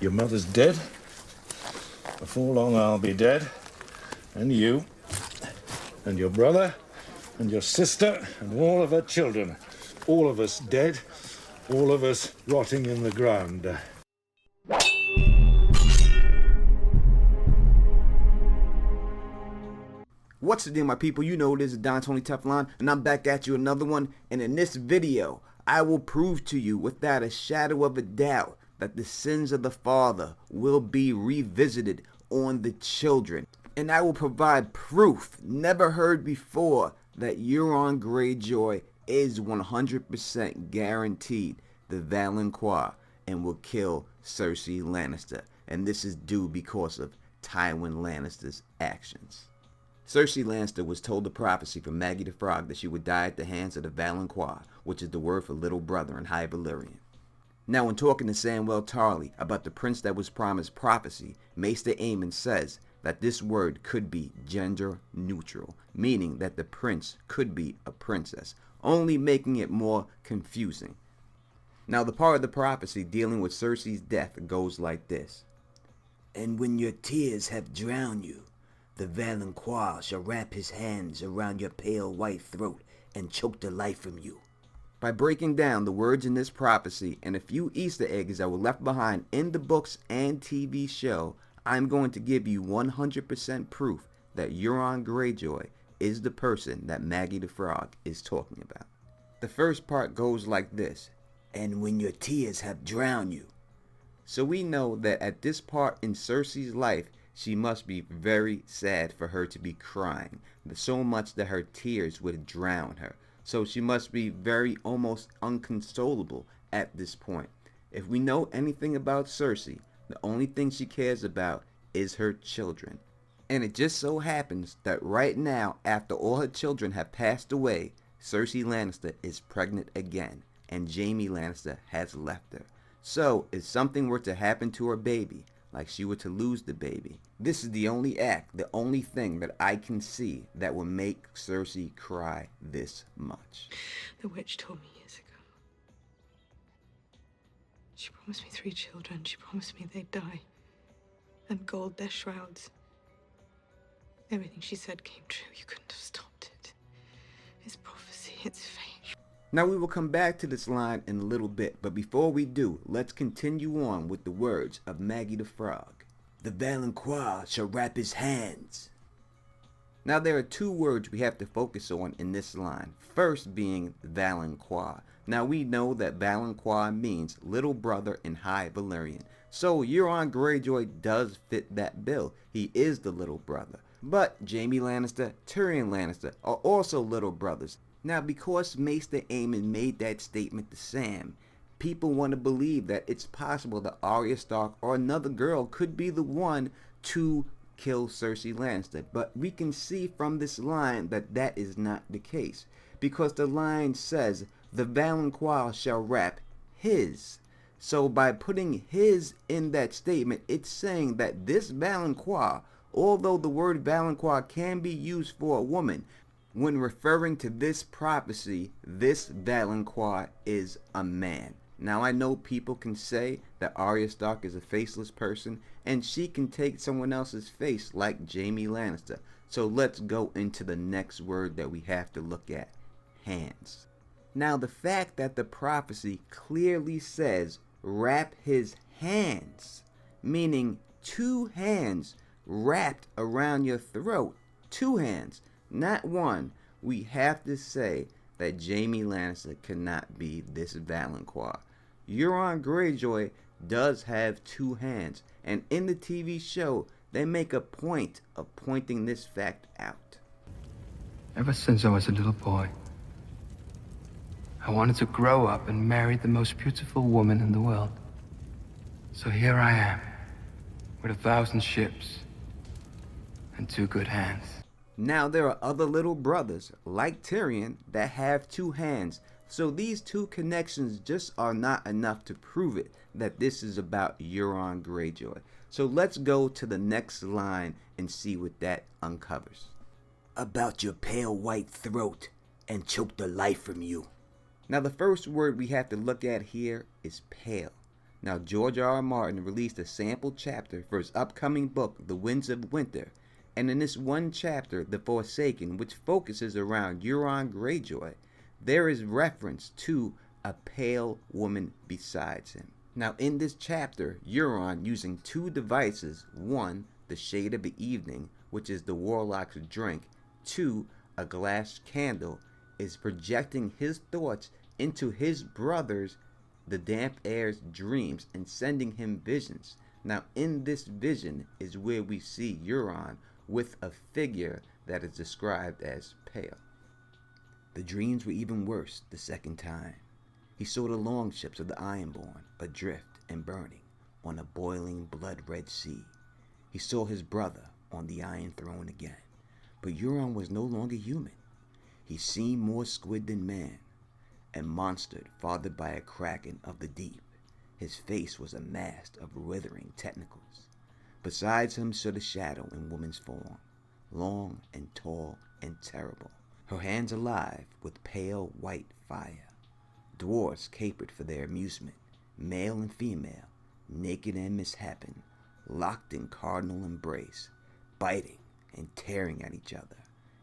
Your mother's dead. Before long I'll be dead. And you. And your brother. And your sister. And all of her children. All of us dead. All of us rotting in the ground. What's the deal, my people? You know this is Don Tony Teflon, and I'm back at you another one. And in this video, I will prove to you without a shadow of a doubt that the sins of the father will be revisited on the children. And I will provide proof never heard before that Euron Greyjoy is 100% guaranteed the valonqar and will kill Cersei Lannister. And this is due because of Tywin Lannister's actions. Cersei Lannister was told the prophecy from Maggie the Frog that she would die at the hands of the valonqar, which is the word for little brother in High Valyrian. Now, when talking to Samwell Tarly about the prince that was promised prophecy, Maester Aemon says that this word could be gender neutral, meaning that the prince could be a princess, only making it more confusing. Now, the part of the prophecy dealing with Cersei's death goes like this. And when your tears have drowned you, the valonqar shall wrap his hands around your pale white throat and choke the life from you. By breaking down the words in this prophecy and a few Easter eggs that were left behind in the books and TV show, I'm going to give you 100% proof that Euron Greyjoy is the person that Maggie the Frog is talking about. The first part goes like this. And when your tears have drowned you. So we know that at this part in Cersei's life, she must be very sad for her to be crying, so much that her tears would drown her. So she must be very almost unconsolable at this point. If we know anything about Cersei, the only thing she cares about is her children. And it just so happens that right now, after all her children have passed away, Cersei Lannister is pregnant again, and Jaime Lannister has left her. So if something were to happen to her baby, like she were to lose the baby, this is the only act, the only thing that I can see that will make Cersei cry this much. The witch told me years ago. She promised me 3 children. She promised me they'd die. And gold their shrouds. Everything she said came true. You couldn't have stopped it. It's prophecy. It's fate. Now we will come back to this line in a little bit, but before we do, let's continue on with the words of Maggie the Frog. The valonqar shall wrap his hands. Now there are 2 words we have to focus on in this line. First being valonqar. Now we know that valonqar means little brother in High Valyrian. So Euron Greyjoy does fit that bill. He is the little brother. But Jaime Lannister, Tyrion Lannister are also little brothers. Now, because Maester Aemon made that statement to Sam, people want to believe that it's possible that Arya Stark or another girl could be the one to kill Cersei Lannister. But we can see from this line that that is not the case, because the line says, the valonqar shall wrap his. So by putting his in that statement, it's saying that this valonqar, although the word valonqar can be used for a woman, when referring to this prophecy, this valonqar is a man. Now I know people can say that Arya Stark is a faceless person and she can take someone else's face like Jaime Lannister. So let's go into the next word that we have to look at, hands. Now the fact that the prophecy clearly says wrap his hands, meaning 2 hands wrapped around your throat, 2 hands. Not one. We have to say that Jaime Lannister cannot be this valonqar. Euron Greyjoy does have 2 hands, and in the TV show, they make a point of pointing this fact out. Ever since I was a little boy, I wanted to grow up and marry the most beautiful woman in the world. So here I am, with 1,000 ships and 2 good hands. Now there are other little brothers, like Tyrion, that have 2 hands. So these 2 connections just are not enough to prove it that this is about Euron Greyjoy. So let's go to the next line and see what that uncovers. About your pale white throat and choke the life from you. Now the first word we have to look at here is pale. Now, George R. R. Martin released a sample chapter for his upcoming book, The Winds of Winter, and in this one chapter, The Forsaken, which focuses around Euron Greyjoy, there is reference to a pale woman besides him. Now, in this chapter, Euron, using two devices, one, the Shade of the Evening, which is the Warlock's drink, two, a glass candle, is projecting his thoughts into his brother's, the Damp Heir's, dreams and sending him visions. Now, in this vision is where we see Euron with a figure that is described as pale. The dreams were even worse the second time. He saw the longships of the Ironborn adrift and burning on a boiling blood-red sea. He saw his brother on the Iron Throne again. But Euron was no longer human. He seemed more squid than man, and monstered, fathered by a kraken of the deep. His face was a mask of withering tentacles. Besides him stood a shadow in woman's form, long and tall and terrible, her hands alive with pale white fire. Dwarves capered for their amusement, male and female, naked and misshapen, locked in cardinal embrace, biting and tearing at each other,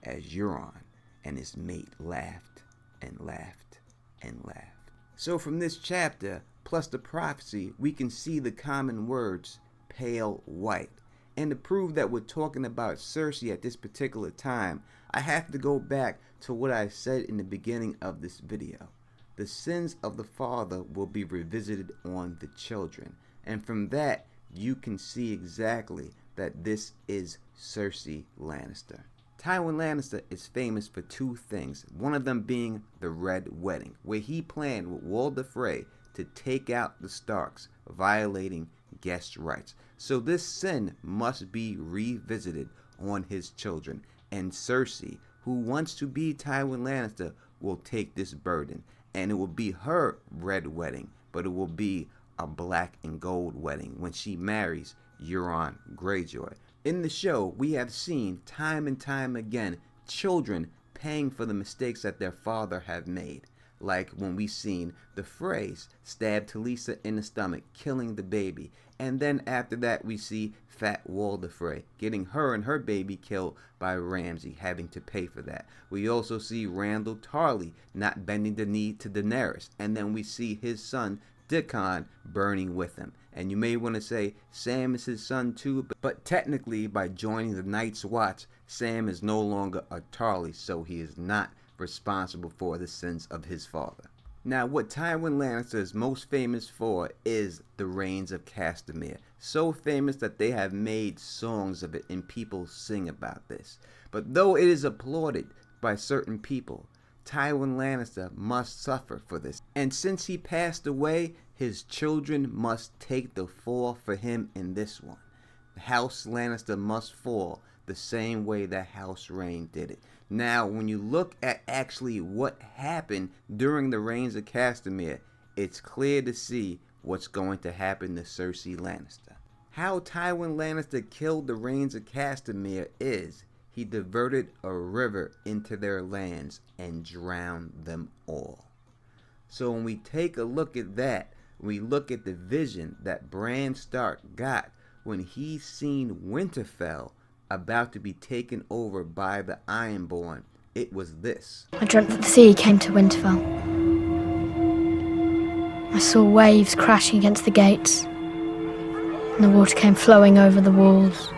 as Euron and his mate laughed and laughed and laughed. So from this chapter, plus the prophecy, we can see the common words, pale white. And to prove that we're talking about Cersei at this particular time, I have to go back to what I said in the beginning of this video. The sins of the father will be revisited on the children. And from that, you can see exactly that this is Cersei Lannister. Tywin Lannister is famous for two things, one of them being the Red Wedding, where he planned with Walder Frey to take out the Starks, violating guest rights. So this sin must be revisited on his children, and Cersei, who wants to be Tywin Lannister, will take this burden, and it will be her red wedding, but it will be a black and gold wedding when she marries Euron Greyjoy. In the show, we have seen time and time again children paying for the mistakes that their father have made. Like when we seen the Freys stab Talisa in the stomach, killing the baby. And then after that, we see Fat Walder Frey getting her and her baby killed by Ramsay, having to pay for that. We also see Randall Tarly not bending the knee to Daenerys. And then we see his son, Dickon, burning with him. And you may want to say Sam is his son too, but technically by joining the Night's Watch, Sam is no longer a Tarly, so he is not responsible for the sins of his father. Now, what Tywin Lannister is most famous for is the Reigns of Castamere. So famous that they have made songs of it and people sing about this. But though it is applauded by certain people, Tywin Lannister must suffer for this. And since he passed away, his children must take the fall for him in this one. House Lannister must fall the same way that House Reyne did it. Now, when you look at actually what happened during the Reigns of Castamere, it's clear to see what's going to happen to Cersei Lannister. How Tywin Lannister killed the Reigns of Castamere is he diverted a river into their lands and drowned them all. So when we take a look at that, we look at the vision that Bran Stark got when he seen Winterfell about to be taken over by the Ironborn, it was this. I dreamt that the sea came to Winterfell. I saw waves crashing against the gates, and the water came flowing over the walls.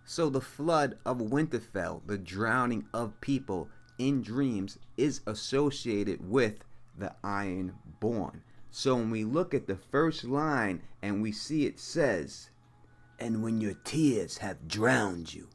So the flood of Winterfell, the drowning of people in dreams, is associated with the Ironborn. So when we look at the first line and we see it says, "And when your tears have drowned you,"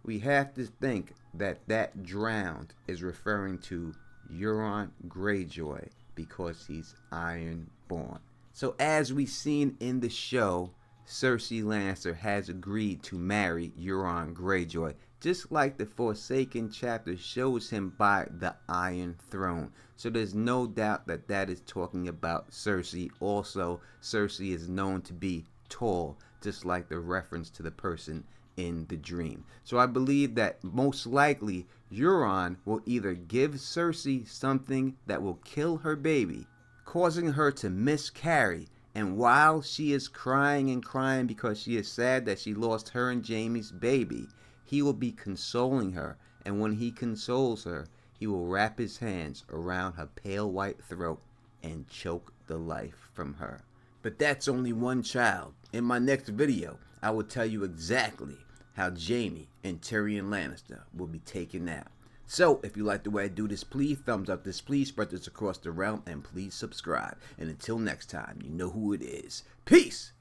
we have to think that that drowned is referring to Euron Greyjoy because he's Ironborn. So as we've seen in the show, Cersei Lannister has agreed to marry Euron Greyjoy, just like the Forsaken chapter shows him by the Iron Throne. So there's no doubt that that is talking about Cersei. Also, Cersei is known to be tall, just like the reference to the person in the dream. So I believe that most likely Euron will either give Cersei something that will kill her baby, causing her to miscarry And while she is crying and crying because she is sad that she lost her and Jaime's baby, he will be consoling her. And when he consoles her, he will wrap his hands around her pale white throat and choke the life from her. But that's only one child. In my next video, I will tell you exactly how Jaime and Tyrion Lannister will be taken out. So, if you like the way I do this, please thumbs up this, please spread this across the realm, and please subscribe. And until next time, you know who it is. Peace,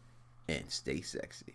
and stay sexy.